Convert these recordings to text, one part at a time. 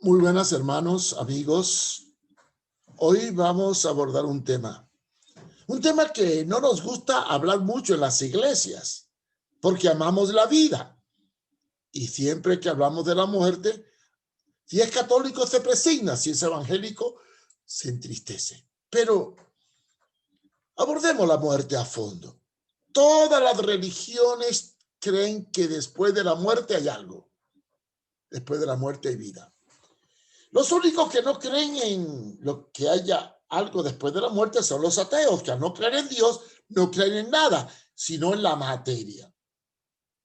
Muy buenas hermanos, amigos. Hoy vamos a abordar un tema que no nos gusta hablar mucho en las iglesias, porque amamos la vida. Y siempre que hablamos de la muerte, si es católico se presigna, si es evangélico se entristece. Pero abordemos la muerte a fondo. Todas las religiones creen que después de la muerte hay algo. Después de la muerte hay vida. Los únicos que no creen en lo que haya algo después de la muerte son los ateos, que al no creer en Dios, no creen en nada, sino en la materia.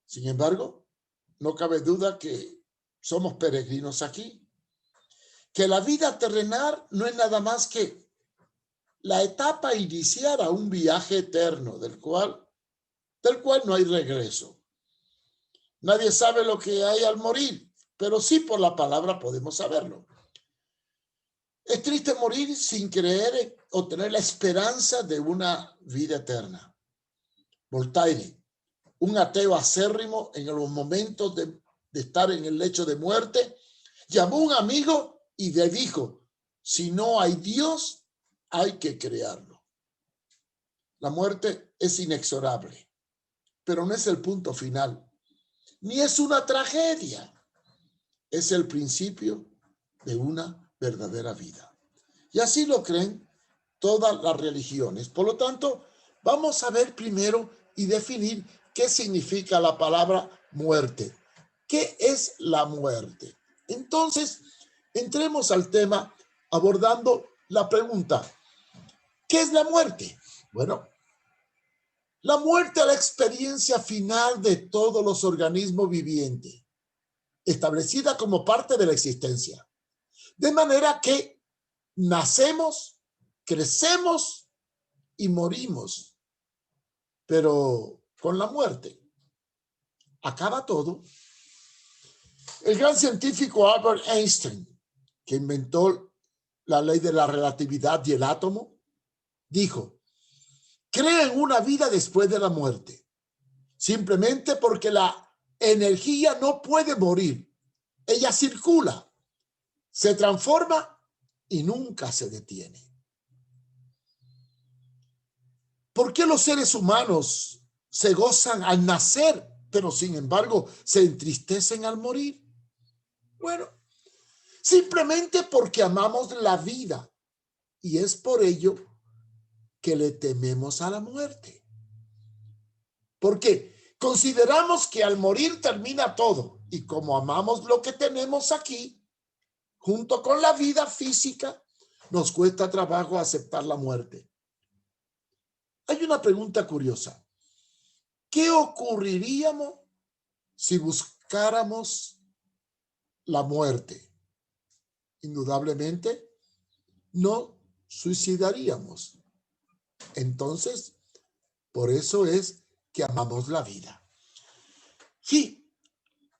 Sin embargo, no cabe duda que somos peregrinos aquí, que la vida terrenal no es nada más que la etapa inicial a un viaje eterno del cual no hay regreso. Nadie sabe lo que hay al morir, pero sí por la palabra podemos saberlo. Es triste morir sin creer o tener la esperanza de una vida eterna. Voltaire, un ateo acérrimo en los momentos de estar en el lecho de muerte, llamó a un amigo y le dijo: si no hay Dios, hay que crearlo. La muerte es inexorable, pero no es el punto final, ni es una tragedia. Es el principio de una verdadera vida. Y así lo creen todas las religiones. Por lo tanto, vamos a ver primero y definir qué significa la palabra muerte. ¿Qué es la muerte? Entonces, entremos al tema abordando la pregunta: ¿qué es la muerte? Bueno, la muerte es la experiencia final de todos los organismos vivientes, establecida como parte de la existencia. De manera que nacemos, crecemos y morimos, pero con la muerte acaba todo. El gran científico Albert Einstein, que inventó la ley de la relatividad y el átomo, dijo: cree en una vida después de la muerte, simplemente porque la energía no puede morir. Ella circula, se transforma y nunca se detiene. ¿Por qué los seres humanos se gozan al nacer, pero sin embargo se entristecen al morir? Bueno, simplemente porque amamos la vida, y es por ello que le tememos a la muerte. Porque consideramos que al morir termina todo, y como amamos lo que tenemos aquí, junto con la vida física, nos cuesta trabajo aceptar la muerte. Hay una pregunta curiosa: ¿qué ocurriríamos si buscáramos la muerte? Indudablemente no suicidaríamos. Entonces, por eso es que amamos la vida. Sí,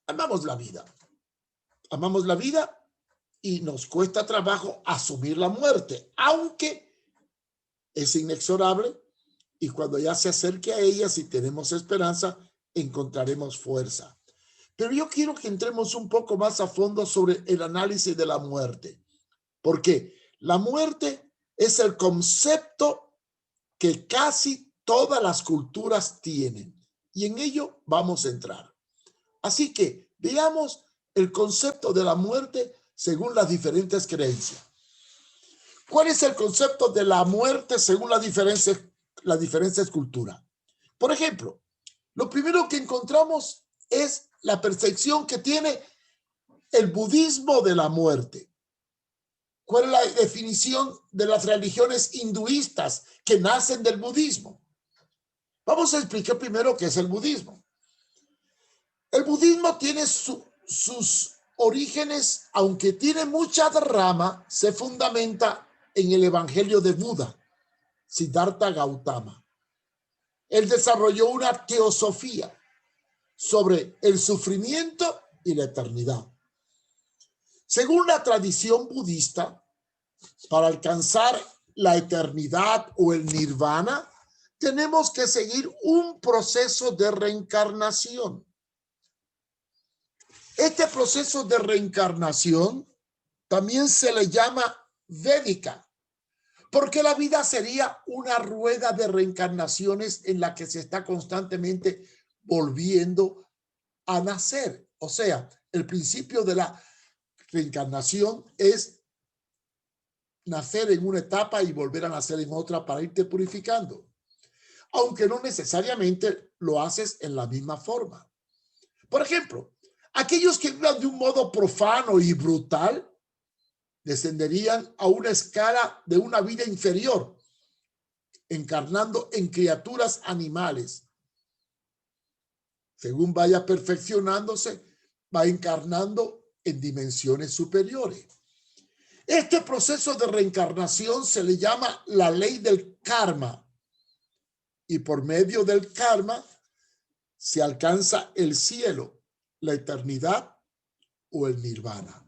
amamos la vida. Amamos la vida y nos cuesta trabajo asumir la muerte, aunque es inexorable, y cuando ya se acerque a ella, si tenemos esperanza, encontraremos fuerza. Pero yo quiero que entremos un poco más a fondo sobre el análisis de la muerte, porque la muerte es el concepto que casi todas las culturas tienen, y en ello vamos a entrar. Así que veamos el concepto de la muerte según las diferentes creencias. ¿Cuál es el concepto de la muerte según las diferentes culturas? Por ejemplo, lo primero que encontramos es la percepción que tiene el budismo de la muerte. ¿Cuál es la definición de las religiones hinduistas que nacen del budismo? Vamos a explicar primero qué es el budismo. El budismo tiene sus orígenes, aunque tiene muchas ramas, se fundamenta en el evangelio de Buda, Siddhartha Gautama. Él desarrolló una teosofía sobre el sufrimiento y la eternidad. Según la tradición budista, para alcanzar la eternidad o el nirvana, tenemos que seguir un proceso de reencarnación. Este proceso de reencarnación También se le llama védica, porque la vida sería una rueda de reencarnaciones en la que se está constantemente volviendo a nacer. O sea, el principio de la reencarnación es nacer en una etapa y volver a nacer en otra para irte purificando, aunque no necesariamente lo haces en la misma forma. Por ejemplo, aquellos que vivan de un modo profano y brutal descenderían a una escala de una vida inferior, encarnando en criaturas animales. Según vaya perfeccionándose, va encarnando en dimensiones superiores. Este proceso de reencarnación se le llama la ley del karma, y por medio del karma se alcanza el cielo, la eternidad o el nirvana.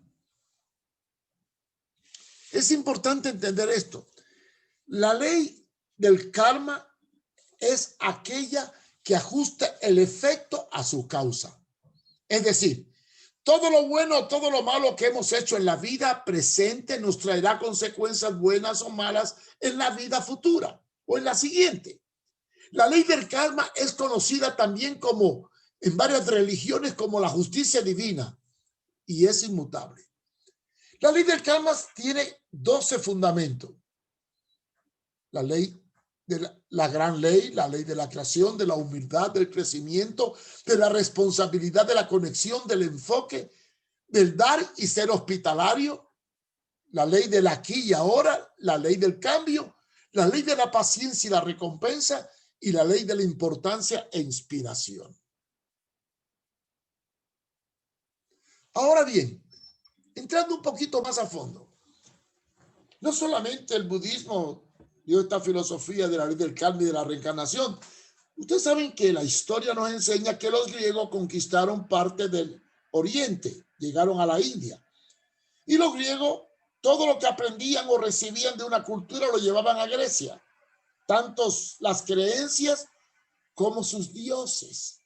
Es importante entender esto. La ley del karma es aquella que ajusta el efecto a su causa. Es decir, todo lo bueno, todo lo malo que hemos hecho en la vida presente nos traerá consecuencias buenas o malas en la vida futura o en la siguiente. La ley del karma es conocida también como en varias religiones como la justicia divina y es inmutable. La ley del karma tiene 12 fundamentos. La ley de la gran ley, la ley de la creación, de la humildad, del crecimiento, de la responsabilidad, de la conexión, del enfoque, del dar y ser hospitalario, la ley del aquí y ahora, la ley del cambio, la ley de la paciencia y la recompensa y la ley de la importancia e inspiración. Ahora bien, entrando un poquito más a fondo, no solamente el budismo dio esta filosofía de la ley del karma y de la reencarnación. Ustedes saben que la historia nos enseña que los griegos conquistaron parte del Oriente, llegaron a la India. Y los griegos, todo lo que aprendían o recibían de una cultura lo llevaban a Grecia, tanto las creencias como sus dioses.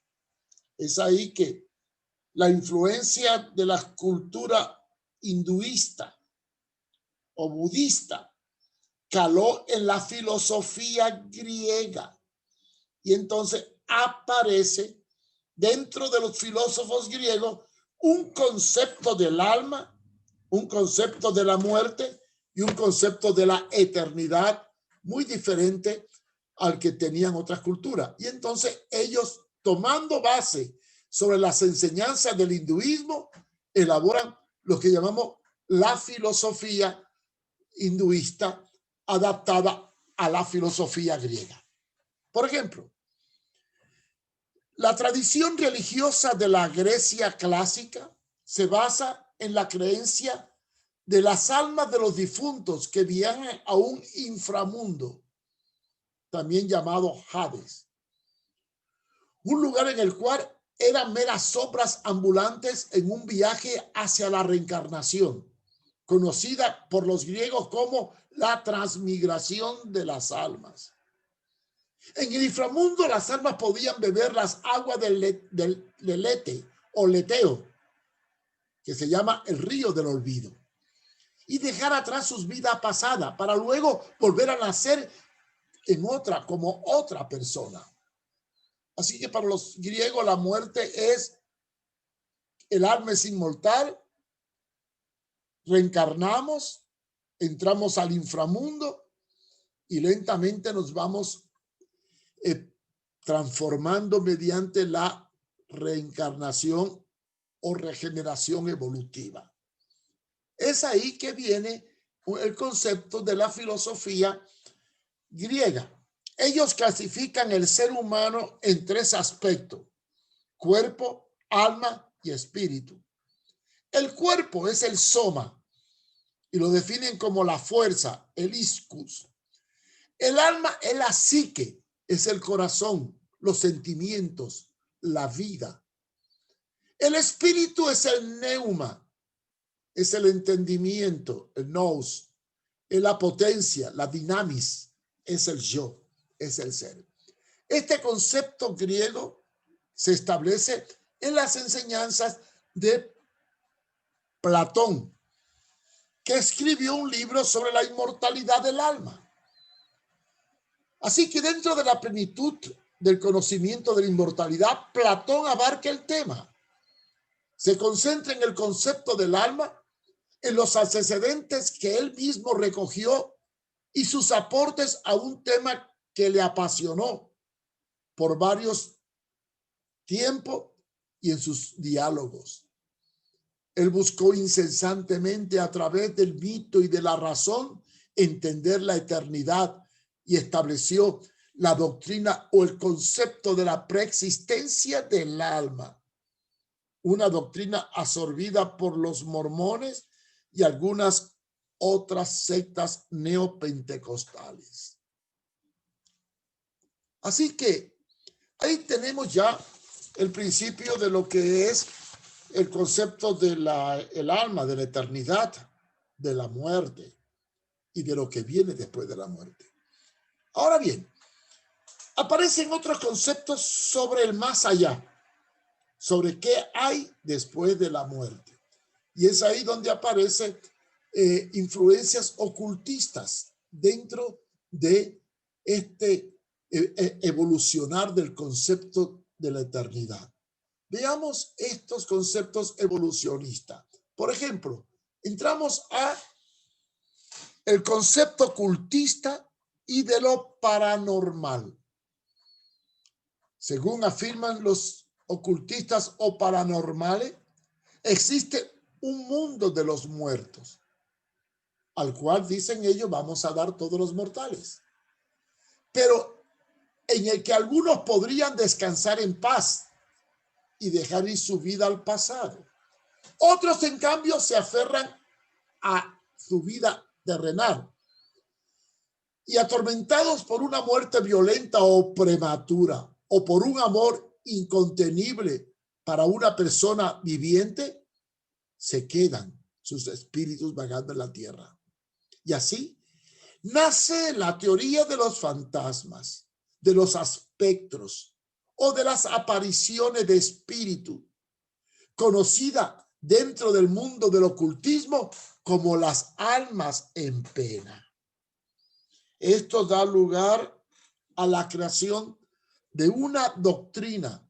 Es ahí que la influencia de la cultura hinduista o budista caló en la filosofía griega y entonces aparece dentro de los filósofos griegos un concepto del alma, un concepto de la muerte y un concepto de la eternidad muy diferente al que tenían otras culturas. Y entonces ellos, tomando base sobre las enseñanzas del hinduismo, elaboran lo que llamamos la filosofía hinduista adaptada a la filosofía griega. Por ejemplo, la tradición religiosa de la Grecia clásica se basa en la creencia de las almas de los difuntos que viajan a un inframundo, también llamado Hades, un lugar en el cual eran meras sombras ambulantes en un viaje hacia la reencarnación, conocida por los griegos como la transmigración de las almas. En el inframundo las almas podían beber las aguas del lelete o leteo, que se llama el río del olvido, y dejar atrás sus vidas pasadas para luego volver a nacer en otra, como otra persona. Así que para los griegos la muerte es, el alma es inmortal, reencarnamos, entramos al inframundo y lentamente nos vamos transformando mediante la reencarnación o regeneración evolutiva. Es ahí que viene el concepto de la filosofía griega. Ellos clasifican el ser humano en 3 aspectos: cuerpo, alma y espíritu. El cuerpo es el soma y lo definen como la fuerza, el iscus. El alma es la psique, es el corazón, los sentimientos, la vida. El espíritu es el neuma, es el entendimiento, el nous, es la potencia, la dinamis, es el yo, es el ser. Este concepto griego se establece en las enseñanzas de Platón que escribió un libro sobre la inmortalidad del alma. Así que dentro de la plenitud del conocimiento de la inmortalidad, Platón abarca el tema. Se concentra en el concepto del alma, en los antecedentes que él mismo recogió y sus aportes a un tema que le apasionó por varios tiempos y en sus diálogos. Él buscó incesantemente a través del mito y de la razón entender la eternidad y estableció la doctrina o el concepto de la preexistencia del alma, una doctrina absorbida por los mormones y algunas otras sectas neopentecostales. Así que ahí tenemos ya el principio de lo que es el concepto de el alma, de la eternidad, de la muerte y de lo que viene después de la muerte. Ahora bien, aparecen otros conceptos sobre el más allá, sobre qué hay después de la muerte. Y es ahí donde aparecen influencias ocultistas dentro de este evolucionar del concepto de la eternidad. Veamos estos conceptos evolucionistas. Por ejemplo, entramos a el concepto ocultista y de lo paranormal. Según afirman los ocultistas o paranormales, existe un mundo de los muertos, al cual dicen ellos vamos a dar todos los mortales, pero en el que algunos podrían descansar en paz y dejar ir su vida al pasado. Otros, en cambio, se aferran a su vida terrenal y atormentados por una muerte violenta o prematura o por un amor incontenible para una persona viviente, se quedan sus espíritus vagando en la tierra. Y así nace la teoría de los fantasmas, de los espectros o de las apariciones de espíritu, conocida dentro del mundo del ocultismo como las almas en pena. Esto da lugar a la creación de una doctrina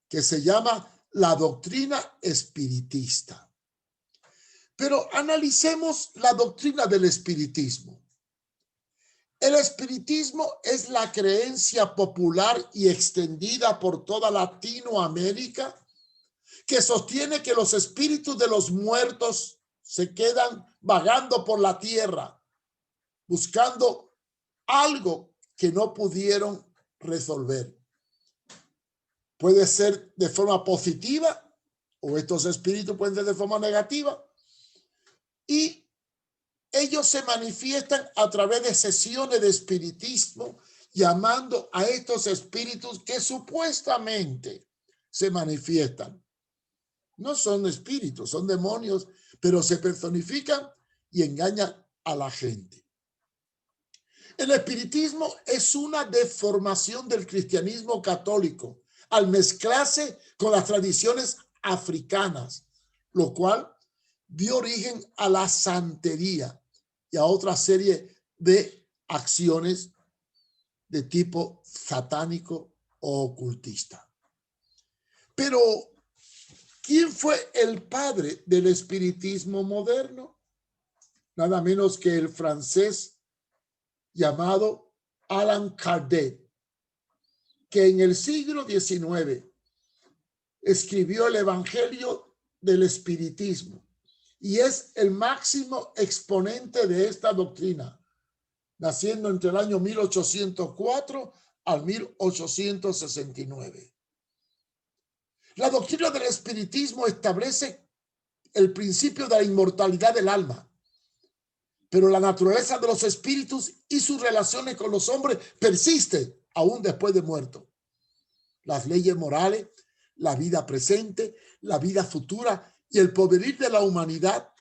que se llama la doctrina espiritista. Pero analicemos la doctrina del espiritismo. El espiritismo es la creencia popular y extendida por toda Latinoamérica que sostiene que los espíritus de los muertos se quedan vagando por la tierra, buscando algo que no pudieron resolver. Puede ser de forma positiva o estos espíritus pueden ser de forma negativa. Y ellos se manifiestan a través de sesiones de espiritismo, llamando a estos espíritus que supuestamente se manifiestan. No son espíritus, son demonios, pero se personifican y engañan a la gente. El espiritismo es una deformación del cristianismo católico al mezclarse con las tradiciones africanas, lo cual dio origen a la santería y a otra serie de acciones de tipo satánico o ocultista. Pero, ¿quién fue el padre del espiritismo moderno? Nada menos que el francés llamado Allan Kardec, que en el siglo XIX escribió el Evangelio del Espiritismo y es el máximo exponente de esta doctrina, naciendo entre el año 1804 al 1869. La doctrina del espiritismo establece el principio de la inmortalidad del alma, pero la naturaleza de los espíritus y sus relaciones con los hombres persiste aún después de muerto. Las leyes morales, la vida presente, la vida futura y el porvenir de la humanidad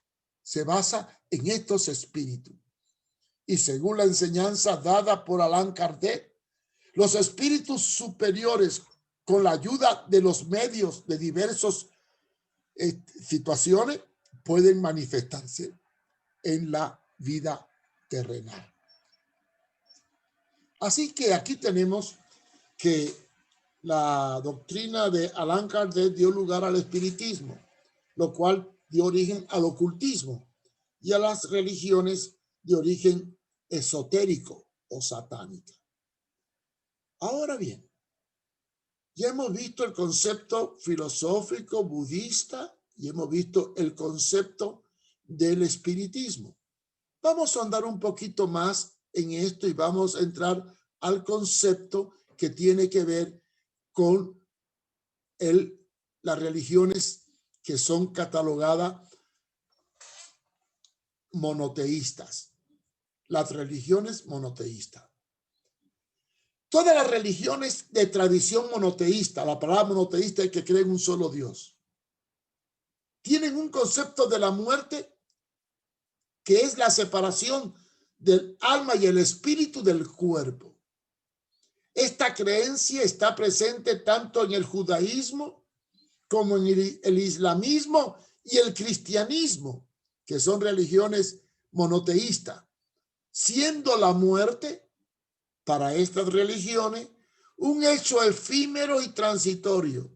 se basa en estos espíritus. Y según la enseñanza dada por Allan Kardec, los espíritus superiores, con la ayuda de los medios de diversas situaciones, pueden manifestarse en la vida terrenal. Así que aquí tenemos que la doctrina de Allan Kardec dio lugar al espiritismo, lo cual dio origen al ocultismo y a las religiones de origen esotérico o satánica. Ahora bien, ya hemos visto el concepto filosófico budista y hemos visto el concepto del espiritismo. Vamos a andar un poquito más en esto y vamos a entrar al concepto que tiene que ver con las religiones que son catalogadas monoteístas. Las religiones monoteístas. Todas las religiones de tradición monoteísta, la palabra monoteísta es que creen un solo Dios, tienen un concepto de la muerte que es la separación del alma y el espíritu del cuerpo. Esta creencia está presente tanto en el judaísmo como en el islamismo y el cristianismo, que son religiones monoteístas, siendo la muerte para estas religiones un hecho efímero y transitorio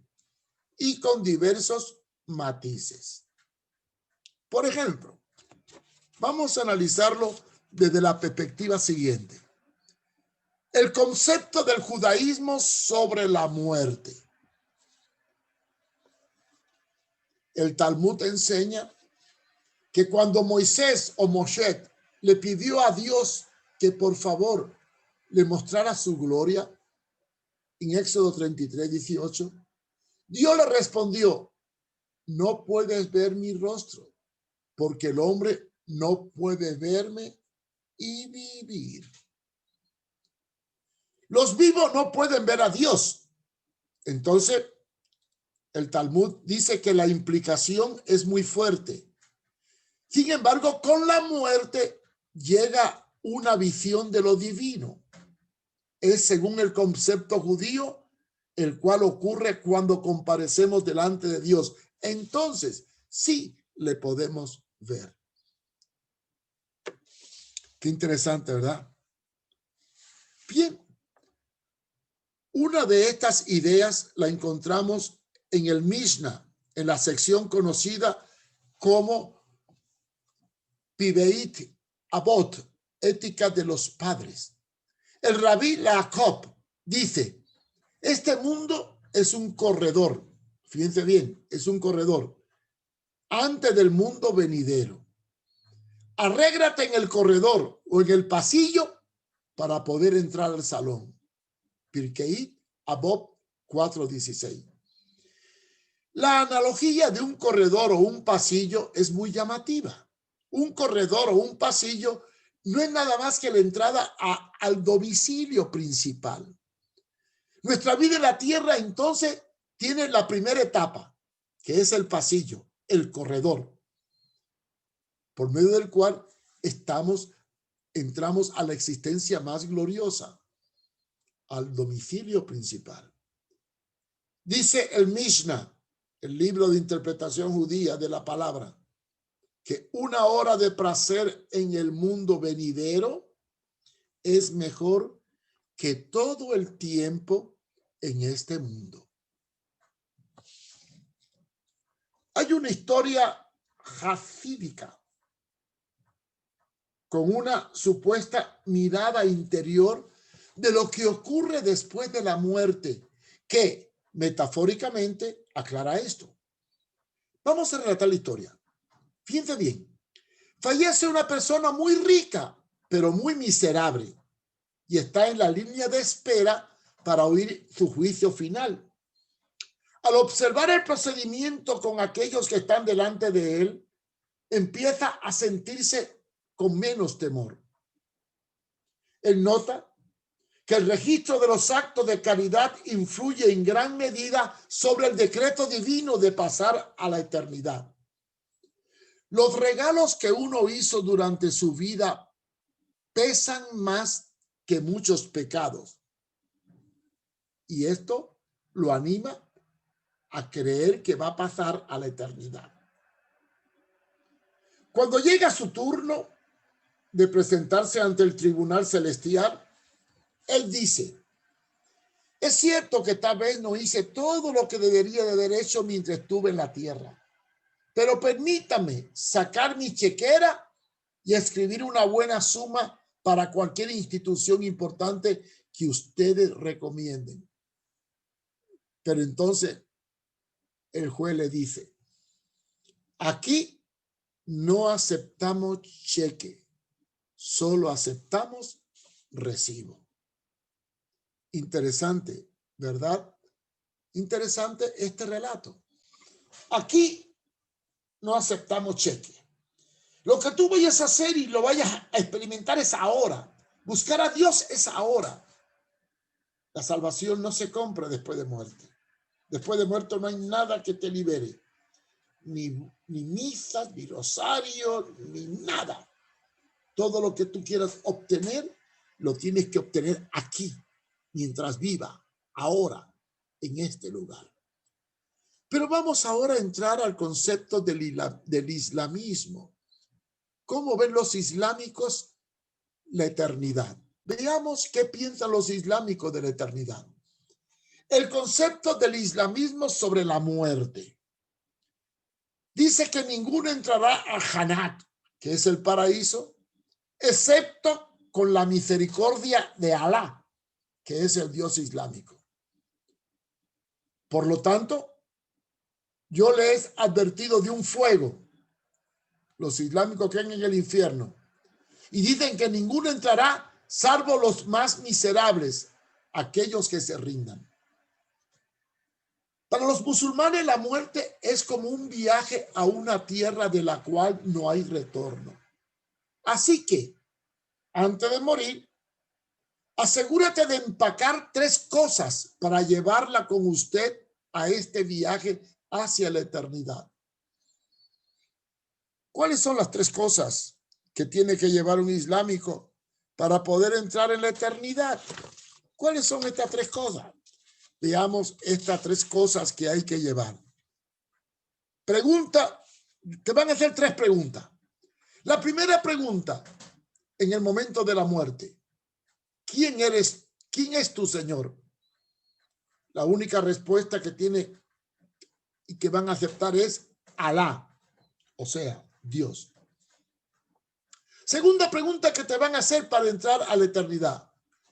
y con diversos matices. Por ejemplo, vamos a analizarlo desde la perspectiva siguiente. El concepto del judaísmo sobre la muerte. El Talmud enseña que cuando Moisés o Moshe le pidió a Dios que por favor le mostrara su gloria, en Éxodo 33, 18, Dios le respondió: no puedes ver mi rostro, porque el hombre no puede verme y vivir. Los vivos no pueden ver a Dios. Entonces, el Talmud dice que la implicación es muy fuerte. Sin embargo, con la muerte llega una visión de lo divino. Es según el concepto judío, el cual ocurre cuando comparecemos delante de Dios. Entonces, sí le podemos ver. Qué interesante, ¿verdad? Bien, una de estas ideas la encontramos en el Mishnah, en la sección conocida como Pibeit Avot, ética de los padres. El Rabí Jacob dice: este mundo es un corredor, fíjense bien, es un corredor antes del mundo venidero. Arréglate en el corredor o en el pasillo para poder entrar al salón. Pirkei Avot 4:16. La analogía de un corredor o un pasillo es muy llamativa. Un corredor o un pasillo no es nada más que la entrada al domicilio principal. Nuestra vida en la tierra entonces tiene la primera etapa, que es el pasillo, el corredor, por medio del cual entramos a la existencia más gloriosa, al domicilio principal. Dice el Mishnah, el libro de interpretación judía de la palabra, que una hora de placer en el mundo venidero es mejor que todo el tiempo en este mundo. Hay una historia jasídica con una supuesta mirada interior de lo que ocurre después de la muerte, que metafóricamente aclara esto. Vamos a relatar la historia. Fíjense bien. Fallece una persona muy rica, pero muy miserable, y está en la línea de espera para oír su juicio final. Al observar el procedimiento con aquellos que están delante de él, empieza a sentirse con menos temor. Él nota que el registro de los actos de caridad influye en gran medida sobre el decreto divino de pasar a la eternidad. Los regalos que uno hizo durante su vida pesan más que muchos pecados. Y esto lo anima a creer que va a pasar a la eternidad. Cuando llega su turno de presentarse ante el tribunal celestial, él dice, es cierto que tal vez no hice todo lo que debería de haber hecho mientras estuve en la tierra, pero permítame sacar mi chequera y escribir una buena suma para cualquier institución importante que ustedes recomienden. Pero entonces el juez le dice, aquí no aceptamos cheque, solo aceptamos recibo. Interesante, ¿verdad? Interesante este relato. Aquí no aceptamos cheque. Lo que tú vayas a hacer y lo vayas a experimentar es ahora. Buscar a Dios es ahora. La salvación no se compra después de muerte. Después de muerto no hay nada que te libere. Ni misas, ni rosario, ni nada. Todo lo que tú quieras obtener, lo tienes que obtener aquí, mientras viva, ahora, en este lugar. Pero vamos ahora a entrar al concepto del islamismo. ¿Cómo ven los islámicos la eternidad? Veamos qué piensan los islámicos de la eternidad. El concepto del islamismo sobre la muerte. Dice que ninguno entrará a Jannat, que es el paraíso, excepto con la misericordia de Alá, que es el Dios islámico. Por lo tanto, yo les he advertido de un fuego. Los islámicos creen en el infierno y dicen que ninguno entrará salvo los más miserables, aquellos que se rindan. Para los musulmanes la muerte es como un viaje a una tierra de la cual no hay retorno. Así que, antes de morir, asegúrate de empacar 3 cosas para llevarla con usted a este viaje hacia la eternidad. ¿Cuáles son las 3 cosas que tiene que llevar un islámico para poder entrar en la eternidad? ¿Cuáles son estas 3 cosas? Veamos estas 3 cosas que hay que llevar. Pregunta, te van a hacer 3 preguntas. La primera pregunta, en el momento de la muerte, ¿quién eres? ¿Quién es tu Señor? La única respuesta que tiene y que van a aceptar es Alá, o sea, Dios. Segunda pregunta que te van a hacer para entrar a la eternidad.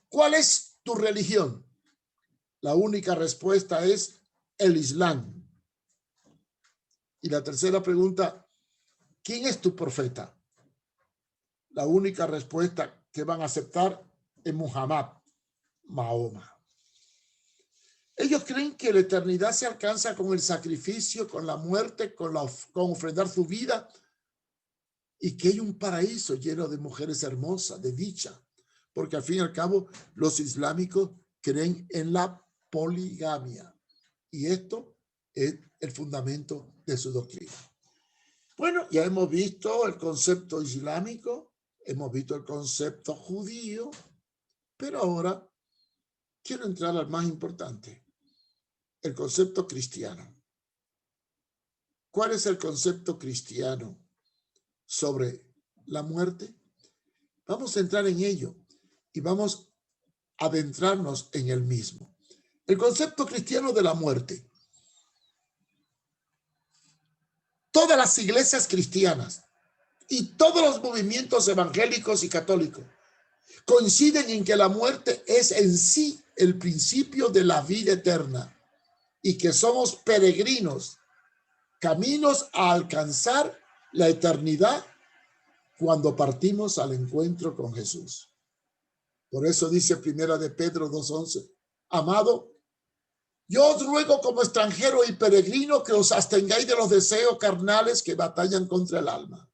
¿Cuál es tu religión? La única respuesta es el Islam. Y la tercera pregunta, ¿quién es tu profeta? La única respuesta que van a aceptar es Muhammad, Mahoma. Ellos creen que la eternidad se alcanza con el sacrificio, con la muerte, con ofrendar su vida, y que hay un paraíso lleno de mujeres hermosas, de dicha, porque al fin y al cabo los islámicos creen en la poligamia, y esto es el fundamento de su doctrina. Bueno, ya hemos visto el concepto islámico, hemos visto el concepto judío, pero ahora quiero entrar al más importante, el concepto cristiano. ¿Cuál es el concepto cristiano sobre la muerte? Vamos a entrar en ello y vamos a adentrarnos en el mismo. El concepto cristiano de la muerte. Todas las iglesias cristianas y todos los movimientos evangélicos y católicos coinciden en que la muerte es en sí el principio de la vida eterna y que somos peregrinos, caminos a alcanzar la eternidad cuando partimos al encuentro con Jesús. Por eso dice Primera de Pedro 2:11, amado, yo os ruego como extranjero y peregrino que os abstengáis de los deseos carnales que batallan contra el alma.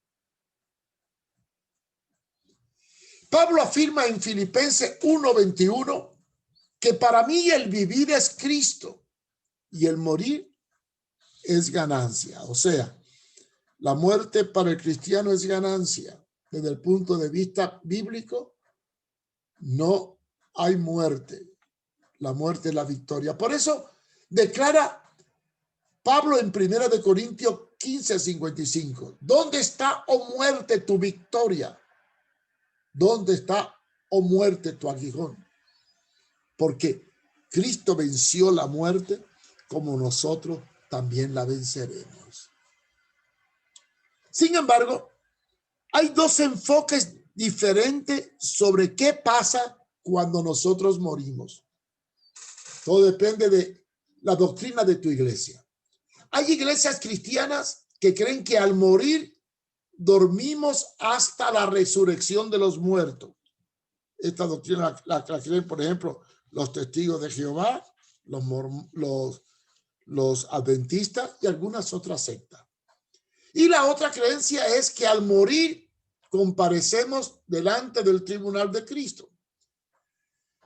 Pablo afirma en Filipenses 1:21 que para mí el vivir es Cristo y el morir es ganancia. O sea, la muerte para el cristiano es ganancia. Desde el punto de vista bíblico, no hay muerte. La muerte es la victoria. Por eso declara Pablo en 1 Corintios 15:55. ¿Dónde está, oh muerte, tu victoria? ¿Dónde está, oh muerte, tu aguijón? Porque Cristo venció la muerte, como nosotros también la venceremos. Sin embargo, hay dos enfoques diferentes sobre qué pasa cuando nosotros morimos. Todo depende de la doctrina de tu iglesia. Hay iglesias cristianas que creen que al morir dormimos hasta la resurrección de los muertos. Esta doctrina la creen, por ejemplo, los testigos de Jehová, los adventistas y algunas otras sectas. Y la otra creencia es que al morir comparecemos delante del tribunal de Cristo.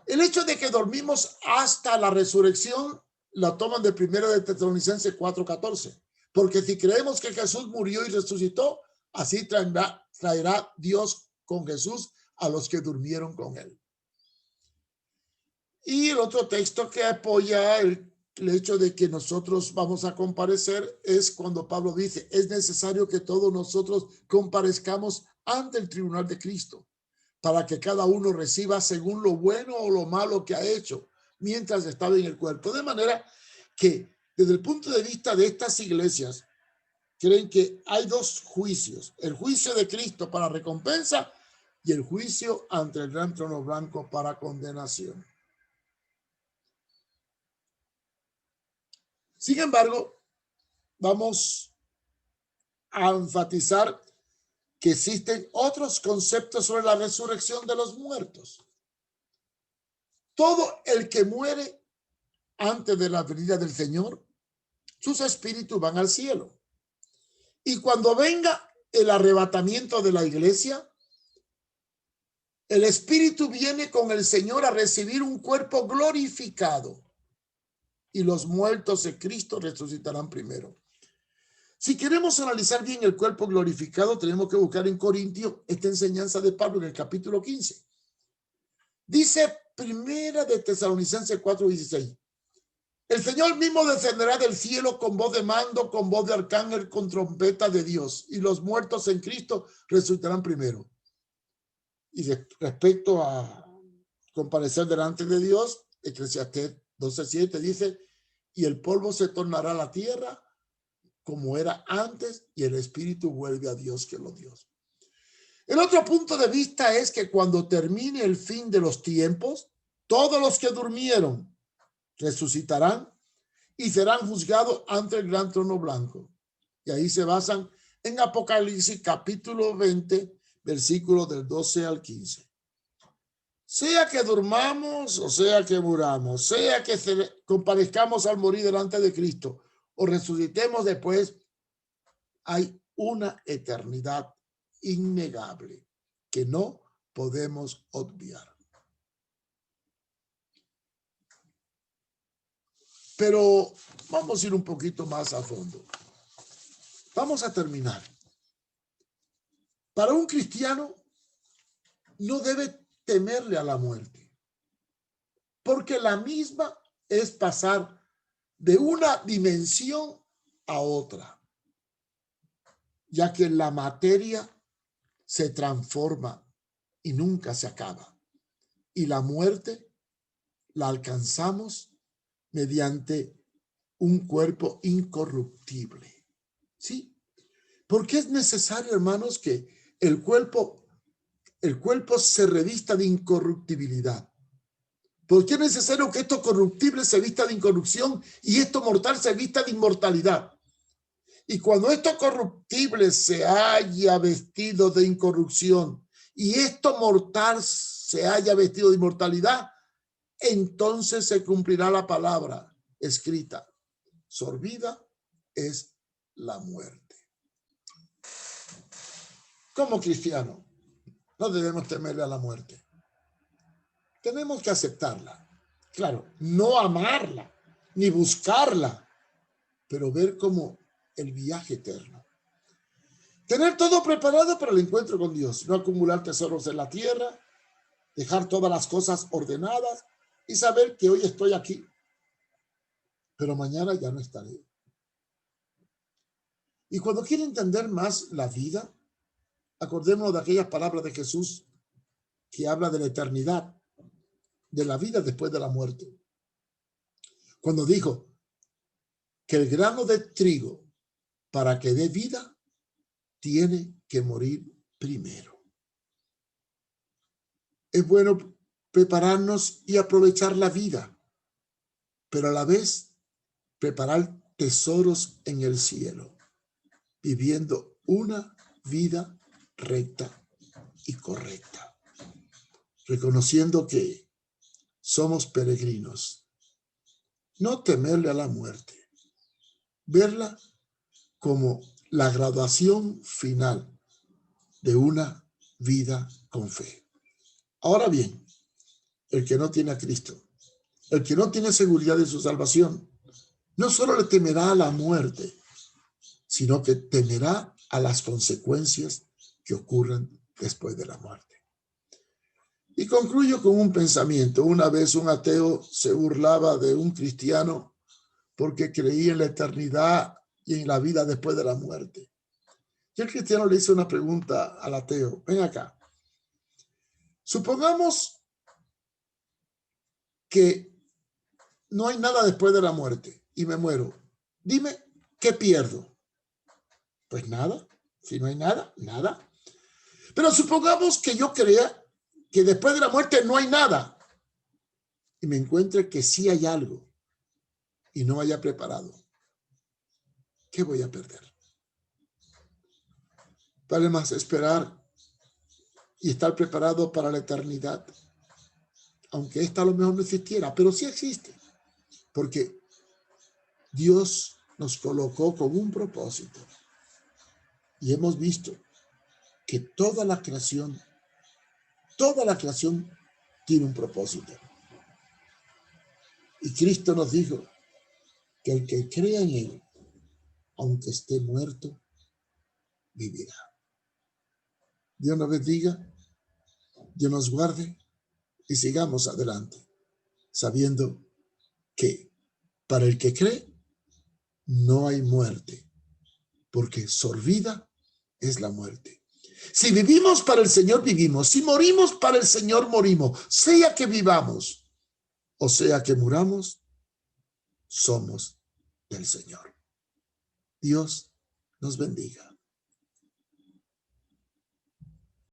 El hecho de que dormimos hasta la resurrección la toman de 1 de Tesalonicenses 4:14. Porque si creemos que Jesús murió y resucitó, así traerá Dios con Jesús a los que durmieron con él. Y el otro texto que apoya el hecho de que nosotros vamos a comparecer es cuando Pablo dice, es necesario que todos nosotros comparezcamos ante el tribunal de Cristo, para que cada uno reciba según lo bueno o lo malo que ha hecho mientras estaba en el cuerpo. De manera que desde el punto de vista de estas iglesias, creen que hay dos juicios, el juicio de Cristo para recompensa y el juicio ante el gran trono blanco para condenación. Sin embargo, vamos a enfatizar que existen otros conceptos sobre la resurrección de los muertos. Todo el que muere antes de la venida del Señor, sus espíritus van al cielo. Y cuando venga el arrebatamiento de la iglesia, el espíritu viene con el Señor a recibir un cuerpo glorificado y los muertos de Cristo resucitarán primero. Si queremos analizar bien el cuerpo glorificado, tenemos que buscar en Corintios esta enseñanza de Pablo en el capítulo 15. Dice 1 de Tesalonicenses 4:16. El Señor mismo descenderá del cielo con voz de mando, con voz de arcángel, con trompeta de Dios, y los muertos en Cristo resucitarán primero. Y respecto a comparecer delante de Dios, Eclesiastés 12:7 dice, y el polvo se tornará a la tierra como era antes, y el espíritu vuelve a Dios que lo dio. El otro punto de vista es que cuando termine el fin de los tiempos, todos los que durmieron resucitarán y serán juzgados ante el gran trono blanco. Y ahí se basan en Apocalipsis capítulo 20, versículos del 12 al 15. Sea que durmamos o sea que muramos, sea que comparezcamos al morir delante de Cristo o resucitemos después, hay una eternidad innegable que no podemos obviar. Pero vamos a ir un poquito más a fondo. Vamos a terminar. Para un cristiano no debe temerle a la muerte, porque la misma es pasar de una dimensión a otra, ya que la materia se transforma y nunca se acaba. Y la muerte la alcanzamos mediante un cuerpo incorruptible. ¿Sí? Porque es necesario, hermanos, que el cuerpo se revista de incorruptibilidad. Porque es necesario que esto corruptible se vista de incorrupción y esto mortal se vista de inmortalidad. Y cuando esto corruptible se haya vestido de incorrupción y esto mortal se haya vestido de inmortalidad, entonces se cumplirá la palabra escrita. Sorbida es la muerte. Como cristiano, no debemos temerle a la muerte. Tenemos que aceptarla. Claro, no amarla, ni buscarla, pero ver como el viaje eterno. Tener todo preparado para el encuentro con Dios. No acumular tesoros en la tierra, dejar todas las cosas ordenadas y saber que hoy estoy aquí, pero mañana ya no estaré. Y cuando quiere entender más la vida, acordémonos de aquellas palabras de Jesús que habla de la eternidad, de la vida después de la muerte. Cuando dijo que el grano de trigo, para que dé vida, tiene que morir primero. Es bueno prepararnos y aprovechar la vida, pero a la vez preparar tesoros en el cielo, viviendo una vida recta y correcta, reconociendo que somos peregrinos. No temerle a la muerte, verla como la graduación final de una vida con fe. Ahora bien, el que no tiene a Cristo, el que no tiene seguridad de su salvación, no solo le temerá a la muerte, sino que temerá a las consecuencias que ocurran después de la muerte. Y concluyo con un pensamiento. Una vez un ateo se burlaba de un cristiano porque creía en la eternidad y en la vida después de la muerte. Y el cristiano le hizo una pregunta al ateo. Ven acá. Supongamos que no hay nada después de la muerte y me muero. Dime, ¿qué pierdo? Pues nada. Si no hay nada, nada. Pero supongamos que yo crea que después de la muerte no hay nada y me encuentre que sí hay algo y no haya preparado. ¿Qué voy a perder? Vale más esperar y estar preparado para la eternidad, aunque esta a lo mejor no existiera, pero sí existe, porque Dios nos colocó con un propósito y hemos visto que toda la creación tiene un propósito. Y Cristo nos dijo que el que crea en Él, aunque esté muerto, vivirá. Dios nos bendiga, Dios nos guarde y sigamos adelante, sabiendo que para el que cree no hay muerte, porque sorbida es la muerte. Si vivimos para el Señor, vivimos. Si morimos para el Señor, morimos. Sea que vivamos o sea que muramos, somos del Señor. Dios nos bendiga.